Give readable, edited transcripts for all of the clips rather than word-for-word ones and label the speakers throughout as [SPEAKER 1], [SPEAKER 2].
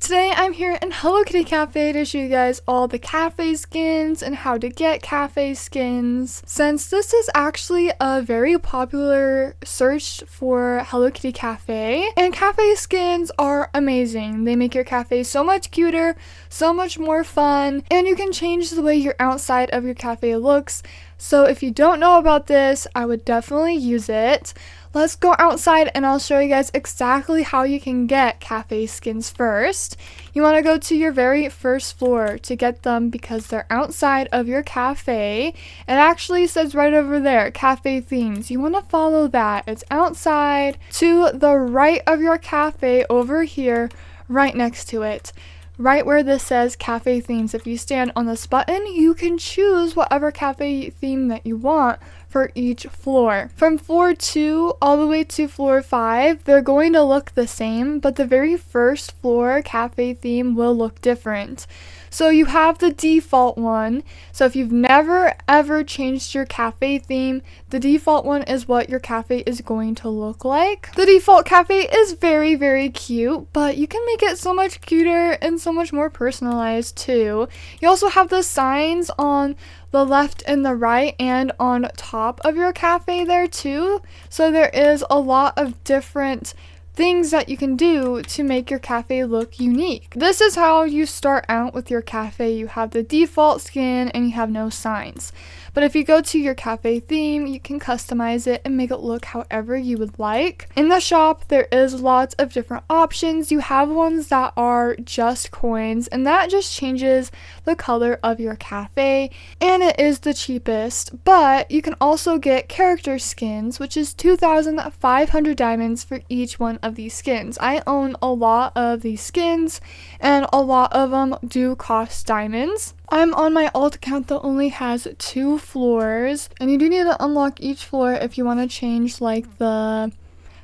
[SPEAKER 1] Today I'm here in Hello Kitty Cafe to show you guys all the cafe skins and how to get cafe skins. Since this is actually a very popular search for Hello Kitty Cafe, and cafe skins are amazing. They make your cafe so much cuter, so much more fun, and you can change the way your outside of your cafe looks. So if you don't know about this, I would definitely use it. Let's go outside and I'll show you guys exactly how you can get cafe skins first. You want to go to your very first floor to get them because they're outside of your cafe. It actually says right over there, cafe themes. You want to follow that. It's outside to the right of your cafe over here, right next to it. Right where this says cafe themes, if you stand on this button, you can choose whatever cafe theme that you want for each floor. From floor 2 all the way to floor 5, they're going to look the same, but the very first floor cafe theme will look different. So you have the default one. So if you've never ever changed your cafe theme, the default one is what your cafe is going to look like. The default cafe is very, very cute, but you can make it so much cuter and so much more personalized too. You also have the signs on the left and the right and on top of your cafe there too. So there is a lot of different things that you can do to make your cafe look unique. This is how you start out with your cafe. You have the default skin and you have no signs. But if you go to your cafe theme, you can customize it and make it look however you would like. In the shop, there is lots of different options. You have ones that are just coins, and that just changes the color of your cafe, and it is the cheapest. But you can also get character skins, which is 2,500 diamonds for each one of these skins. I own a lot of these skins, and a lot of them do cost diamonds. I'm on my alt account that only has 2 floors, and you do need to unlock each floor if you want to change like the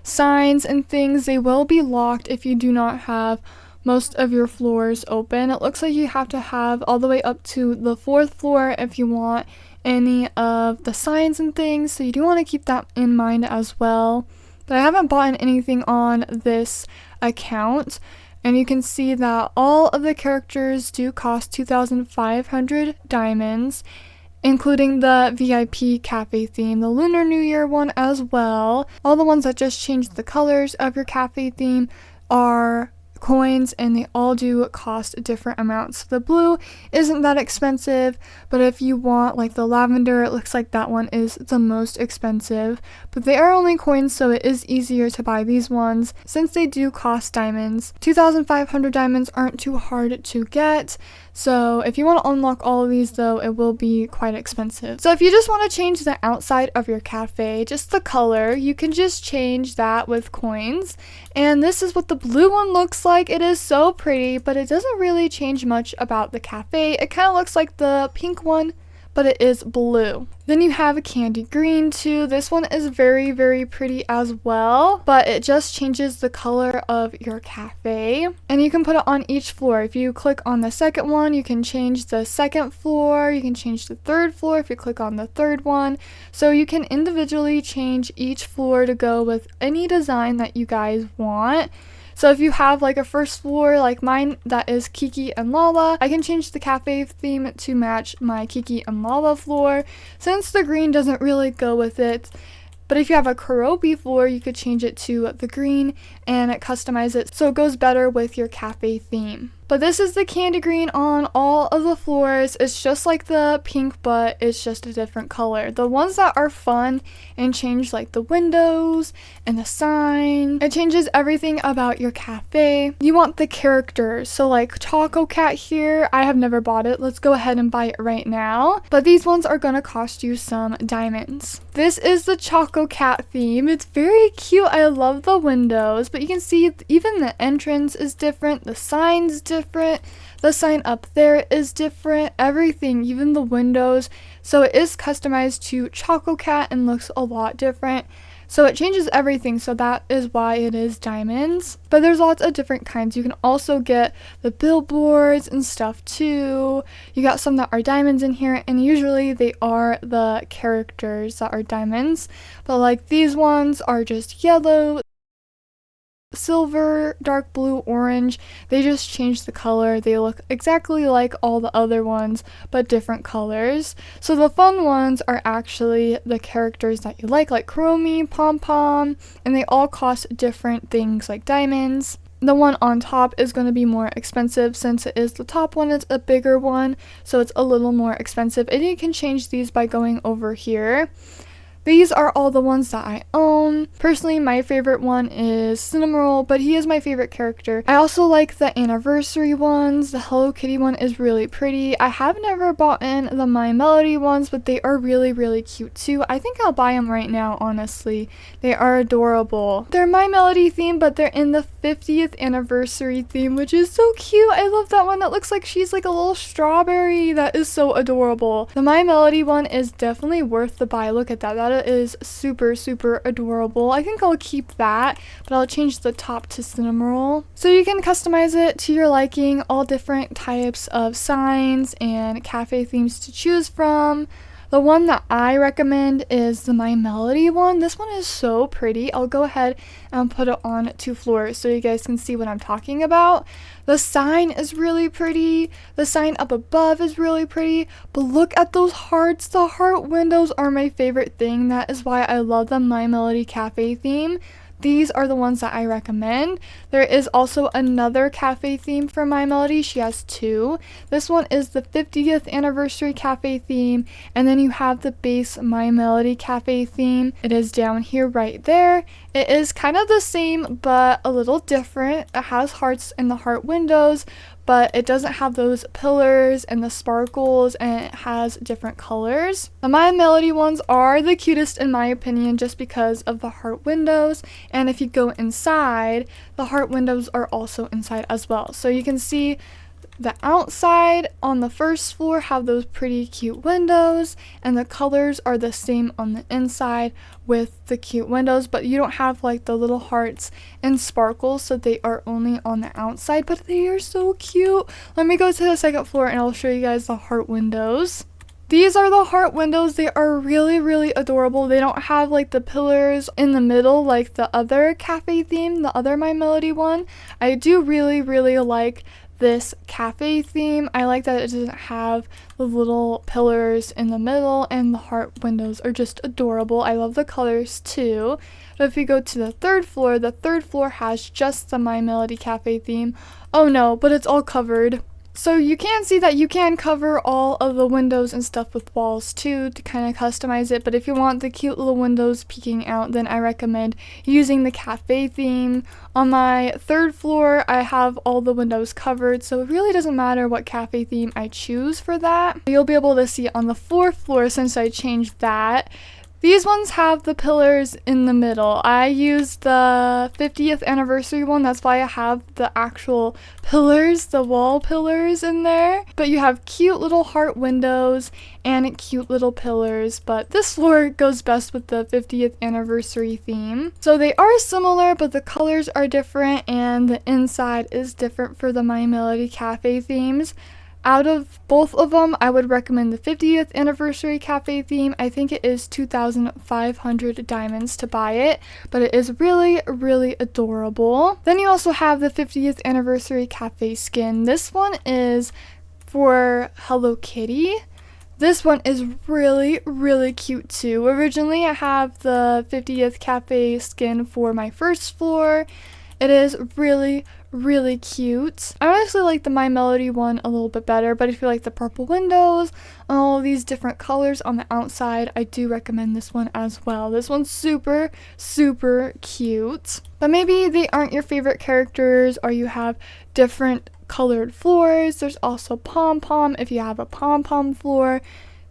[SPEAKER 1] signs and things. They will be locked if you do not have most of your floors open. It looks like you have to have all the way up to the 4th floor if you want any of the signs and things, so you do want to keep that in mind as well. But I haven't bought anything on this account. And you can see that all of the characters do cost 2,500 diamonds, including the VIP cafe theme, the Lunar New Year one as well. All the ones that just change the colors of your cafe theme are coins, and they all do cost different amounts. The blue isn't that expensive, but if you want like the lavender, it looks like that one is the most expensive. But they are only coins, so it is easier to buy these ones since they do cost diamonds. 2,500 diamonds aren't too hard to get. So if you want to unlock all of these though, it will be quite expensive. So if you just want to change the outside of your cafe, just the color, you can just change that with coins. And this is what the blue one looks like. It is so pretty, but it doesn't really change much about the cafe. It kind of looks like the pink one, but it is blue. Then you have a candy green too. This one is very, very pretty as well, but it just changes the color of your cafe. And you can put it on each floor. If you click on the second one, you can change the second floor. You can change the 3rd floor if you click on the 3rd one. So you can individually change each floor to go with any design that you guys want. So if you have like a first floor like mine that is Kiki and Lala, I can change the cafe theme to match my Kiki and Lala floor since the green doesn't really go with it. But if you have a Kurobi floor, you could change it to the green and customize it so it goes better with your cafe theme. But this is the candy green on all of the floors. It's just like the pink, but it's just a different color. The ones that are fun and change like the windows and the sign, it changes everything about your cafe. You want the characters. So like Choco Cat here, I have never bought it. Let's go ahead and buy it right now. But these ones are gonna cost you some diamonds. This is the Choco Cat theme. It's very cute. I love the windows, but you can see even the entrance is different. The sign's different. The sign up there is different. Everything, even the windows. So it is customized to Choco Cat and looks a lot different. So it changes everything, so that is why it is diamonds. But there's lots of different kinds. You can also get the billboards and stuff too. You got some that are diamonds in here, and usually they are the characters that are diamonds. But like these ones are just yellow. silver, dark blue, orange. They just changed the color. They look exactly like all the other ones, but different colors. So the fun ones are actually the characters that you like Chromie, Pom Pom, and they all cost different things like diamonds. The one on top is going to be more expensive since it is the top one. It's a bigger one, so it's a little more expensive. And you can change these by going over here. These are all the ones that I own. Personally, my favorite one is Cinnamoroll, but he is my favorite character. I also like the anniversary ones. The Hello Kitty one is really pretty. I have never bought in the My Melody ones, but they are really, really cute too. I think I'll buy them right now, honestly. They are adorable. They're My Melody theme, but they're in the 50th anniversary theme, which is so cute. I love that one. That looks like she's like a little strawberry. That is so adorable. The My Melody one is definitely worth the buy. Look at that. That is super, super adorable. I think I'll keep that, but I'll change the top to Cinnamoroll. So you can customize it to your liking, all different types of signs and cafe themes to choose from. The one that I recommend is the My Melody one. This one is so pretty. I'll go ahead and put it on 2 floors so you guys can see what I'm talking about. The sign is really pretty. The sign up above is really pretty. But look at those hearts. The heart windows are my favorite thing. That is why I love the My Melody cafe theme. These are the ones that I recommend. There is also another cafe theme for My Melody. She has 2. This one is the 50th anniversary cafe theme, and then you have the base My Melody cafe theme. It is down here right there. It is kind of the same, but a little different. It has hearts in the heart windows, but it doesn't have those pillars and the sparkles, and it has different colors. The My Melody ones are the cutest in my opinion just because of the heart windows, and if you go inside, the heart windows are also inside as well. So you can see the outside on the first floor have those pretty cute windows, and the colors are the same on the inside with the cute windows, but you don't have like the little hearts and sparkles, so they are only on the outside, but they are so cute. Let me go to the second floor and I'll show you guys the heart windows. These are the heart windows. They are really, really adorable. They don't have like the pillars in the middle like the other cafe theme, the other My Melody one. I do really, really like this cafe theme. I like that it doesn't have the little pillars in the middle, and the heart windows are just adorable. I love the colors too. But if you go to the third floor has just the My Melody cafe theme. Oh no, but it's all covered. So you can see that you can cover all of the windows and stuff with walls too to kind of customize it, but if you want the cute little windows peeking out, then I recommend using the cafe theme. On my third floor, I have all the windows covered, so it really doesn't matter what cafe theme I choose for that. You'll be able to see on the fourth floor since I changed that. These ones have the pillars in the middle. I used the 50th anniversary one. That's why I have the actual pillars, the wall pillars in there. But you have cute little heart windows and cute little pillars. But this floor goes best with the 50th anniversary theme. So they are similar, but the colors are different and the inside is different for the My Melody Cafe themes. Out of both of them, I would recommend the 50th anniversary cafe theme. I think it is 2,500 diamonds to buy it, but it is really, really adorable. Then you also have the 50th anniversary cafe skin. This one is for Hello Kitty. This one is really, really cute too. Originally, I have the 50th cafe skin for my first floor. It is really, really cute. I honestly like the My Melody one a little bit better, but if you like the purple windows and all these different colors on the outside, I do recommend this one as well. This one's super, super cute. But maybe they aren't your favorite characters, or you have different colored floors. There's also Pom Pom if you have a Pom Pom floor.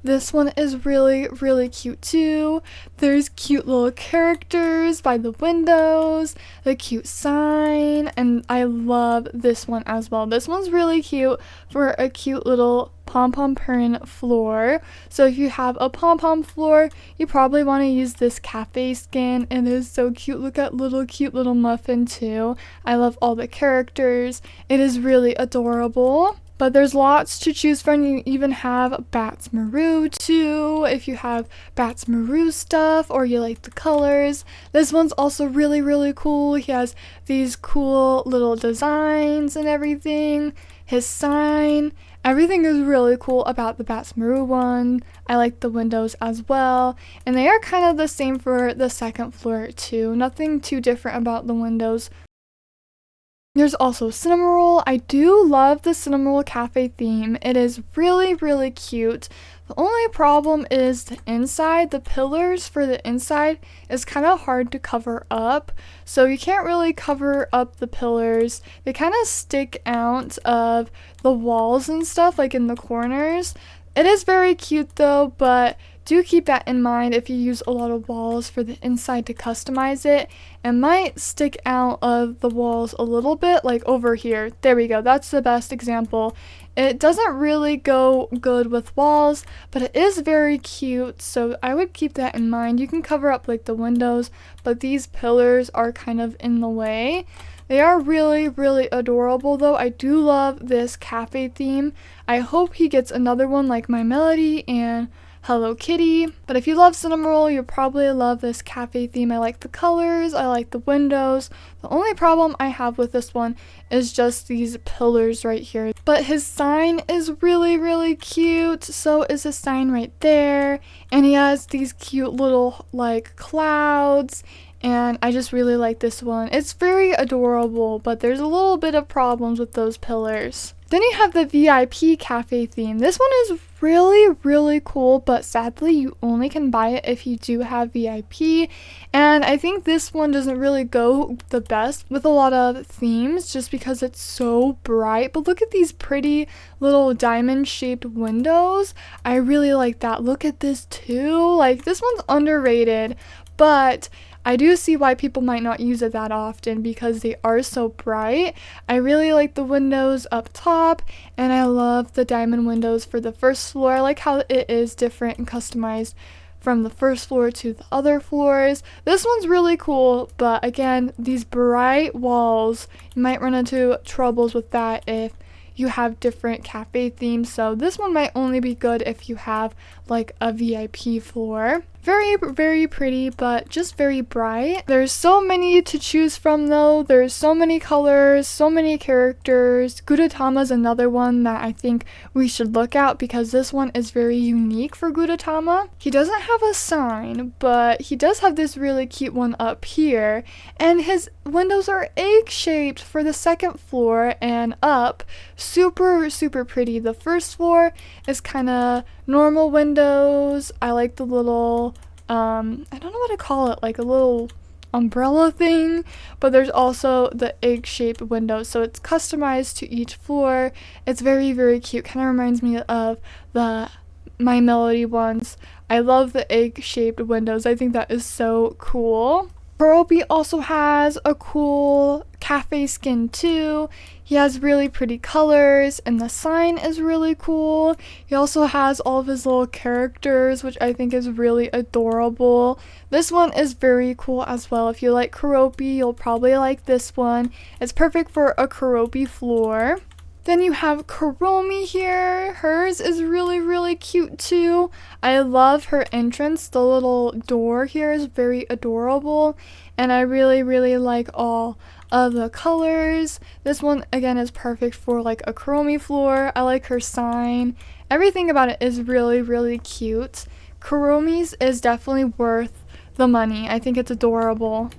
[SPEAKER 1] This one is really, really cute too. There's cute little characters by the windows, the cute sign, and I love this one as well. This one's really cute for a cute little pom-pom print floor. So if you have a pom-pom floor, you probably want to use this cafe skin. It is so cute. Look at cute little muffin too. I love all the characters. It is really adorable. But there's lots to choose from. You even have Riivv3r too, if you have Riivv3r stuff or you like the colors. This one's also really cool. He has these cool little designs and everything. His sign. Everything is really cool about the Riivv3r one. I like the windows as well. And they are kind of the same for the second floor too. Nothing too different about the windows. There's also Cinnamoroll. I do love the Cinnamoroll cafe theme. It is really cute. The only problem is the inside. The pillars for the inside is kind of hard to cover up. So you can't really cover up the pillars. They kind of stick out of the walls and stuff, like in the corners. It is very cute though, but do keep that in mind if you use a lot of walls for the inside to customize it. It might stick out of the walls a little bit, like over here. There we go, that's the best example. It doesn't really go good with walls, but it is very cute, so I would keep that in mind. You can cover up like the windows, but these pillars are kind of in the way. They are really adorable though. I do love this cafe theme. I hope he gets another one like My Melody and Hello Kitty. But if you love Cinnamoroll, you'll probably love this cafe theme. I like the colors, I like the windows. The only problem I have with this one is just these pillars right here. But his sign is really cute. So is his sign right there. And he has these cute little like clouds. And I just really like this one. It's very adorable, but there's a little bit of problems with those pillars. Then you have the VIP cafe theme. This one is really cool, but sadly you only can buy it if you do have VIP. And I think this one doesn't really go the best with a lot of themes just because it's so bright. But look at these pretty little diamond shaped windows. I really like that. Look at this too. Like, this one's underrated, but I do see why people might not use it that often because they are so bright. I really like the windows up top, and I love the diamond windows for the first floor. I like how it is different and customized from the first floor to the other floors. This one's really cool, but again, these bright walls, you might run into troubles with that if you have different cafe themes. So this one might only be good if you have like a VIP floor. Very pretty, but just very bright. There's so many to choose from though. There's so many colors, so many characters. Gudetama is another one that I think we should look at because this one is very unique for Gudetama. He doesn't have a sign, but he does have this really cute one up here, and his windows are egg-shaped for the second floor and up. Super pretty. The first floor is kind of normal windows. I like the little I don't know what to call it, like a little umbrella thing, but there's also the egg-shaped windows, so it's customized to each floor. It's very cute. Kind of reminds me of the My Melody ones. I love the egg-shaped windows. I think that is so cool. Kurobi also has a cool cafe skin too. He has really pretty colors, and the sign is really cool. He also has all of his little characters, which I think is really adorable. This one is very cool as well. If you like Kurobi, you'll probably like this one. It's perfect for a Kurobi floor. Then you have Kuromi here. Hers is really cute too. I love her entrance. The little door here is very adorable, and I really like all of the colors. This one again is perfect for like a Kuromi floor. I like her sign. Everything about it is really cute. Kuromi's is definitely worth the money. I think it's adorable.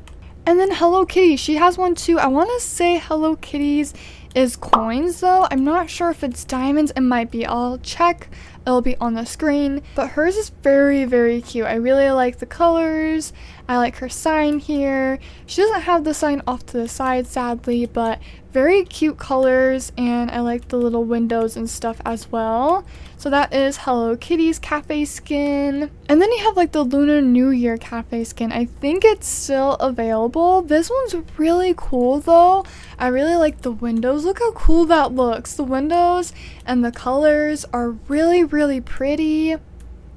[SPEAKER 1] And then Hello Kitty, she has one too. I want to say Hello Kitty's is coins though. I'm not sure if it's diamonds. It might be. I'll check. It'll be on the screen. But hers is very cute. I really like the colors. I like her sign here. She doesn't have the sign off to the side, sadly, but very cute colors, and I like the little windows and stuff as well. So that is Hello Kitty's cafe skin. And then you have like the Lunar New Year cafe skin. I think it's still available. This one's really cool though. I really like the windows. Look how cool that looks. The windows and the colors are really pretty.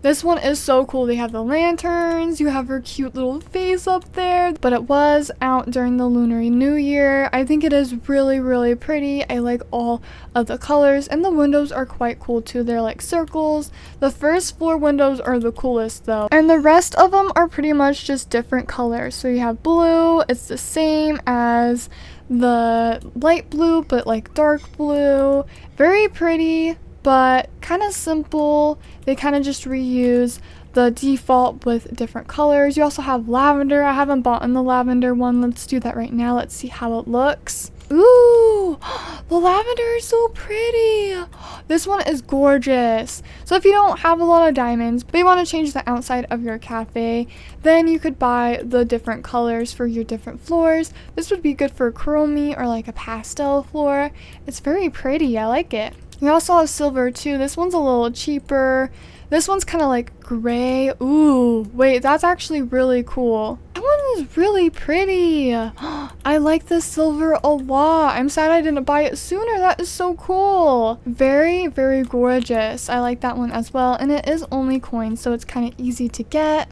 [SPEAKER 1] This one is so cool. They have the lanterns, you have her cute little face up there, but it was out during the Lunar New Year. I think it is really, really pretty. I like all of the colors, and the windows are quite cool too. They're like circles. The first floor windows are the coolest though, and the rest of them are pretty much just different colors. So you have blue, it's the same as the light blue, but like dark blue. Very pretty, but kind of simple. They kind of just reuse the default with different colors. You also have lavender. I haven't bought in the lavender one. Let's do that right now. Let's see how it looks. Ooh, the lavender is so pretty. This one is gorgeous. So if you don't have a lot of diamonds, but you want to change the outside of your cafe, then you could buy the different colors for your different floors. This would be good for chromey or like a pastel floor. It's very pretty. I like it. We also have silver too. This one's a little cheaper. This one's kind of like gray. Ooh, wait, that's actually really cool. That one is really pretty. I like the silver a lot. I'm sad I didn't buy it sooner. That is so cool. Very, very gorgeous. I like that one as well. And it is only coins, so it's kind of easy to get.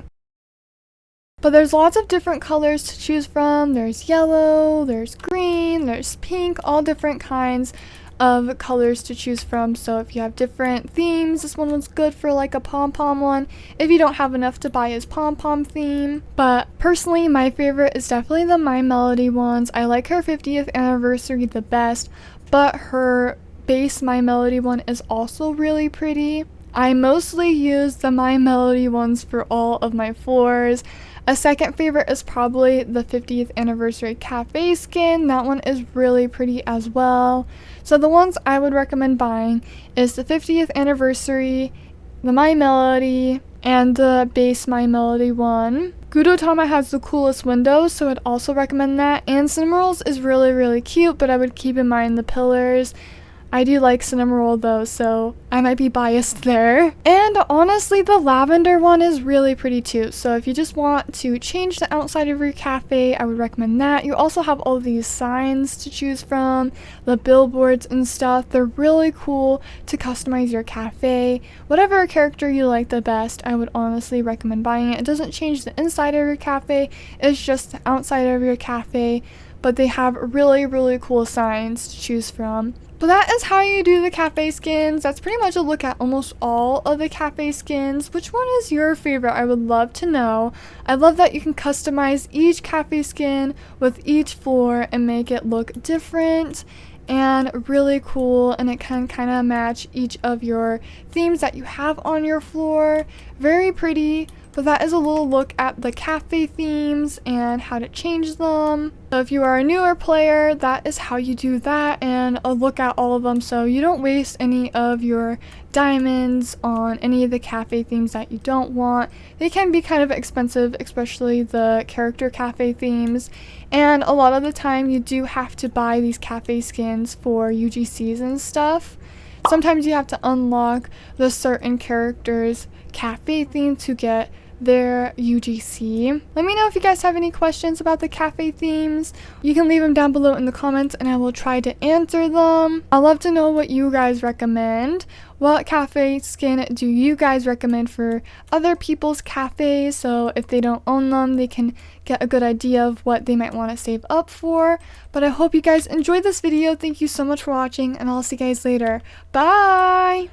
[SPEAKER 1] But there's lots of different colors to choose from. There's yellow, there's green, there's pink, all different kinds of colors to choose from. So if you have different themes, this one was good for like a pom-pom one if you don't have enough to buy his pom-pom theme. But personally, my favorite is definitely the My Melody ones. I like her 50th anniversary the best, but her base My Melody one is also really pretty. I mostly use the My Melody ones for all of my floors. A second favorite is probably the 50th anniversary cafe skin. That one is really pretty as well. So the ones I would recommend buying is the 50th anniversary, the My Melody, and the base My Melody one. Gudetama has the coolest windows, so I'd also recommend that. And Cinnamoroll's is really, really cute, but I would keep in mind the pillars. I do like Cinnamoroll though, so I might be biased there. And honestly, the lavender one is really pretty too. So if you just want to change the outside of your cafe, I would recommend that. You also have all these signs to choose from, the billboards and stuff. They're really cool to customize your cafe. Whatever character you like the best, I would honestly recommend buying it. It doesn't change the inside of your cafe, it's just the outside of your cafe. But they have really, really cool signs to choose from. But that is how you do the cafe skins. That's pretty much a look at almost all of the cafe skins. Which one is your favorite? I would love to know. I love that you can customize each cafe skin with each floor and make it look different and really cool, and it can kind of match each of your themes that you have on your floor. Very pretty. But that is a little look at the cafe themes and how to change them. So if you are a newer player, that is how you do that, and a look at all of them so you don't waste any of your diamonds on any of the cafe themes that you don't want. They can be kind of expensive, especially the character cafe themes, and a lot of the time you do have to buy these cafe skins for UGCs and stuff. Sometimes you have to unlock the certain characters' cafe theme to get their UGC. Let me know if you guys have any questions about the cafe themes. You can leave them down below in the comments and I will try to answer them. I'd love to know what you guys recommend. What cafe skin do you guys recommend for other people's cafes, so if they don't own them, they can get a good idea of what they might want to save up for. But I hope you guys enjoyed this video. Thank you so much for watching, and I'll see you guys later. Bye!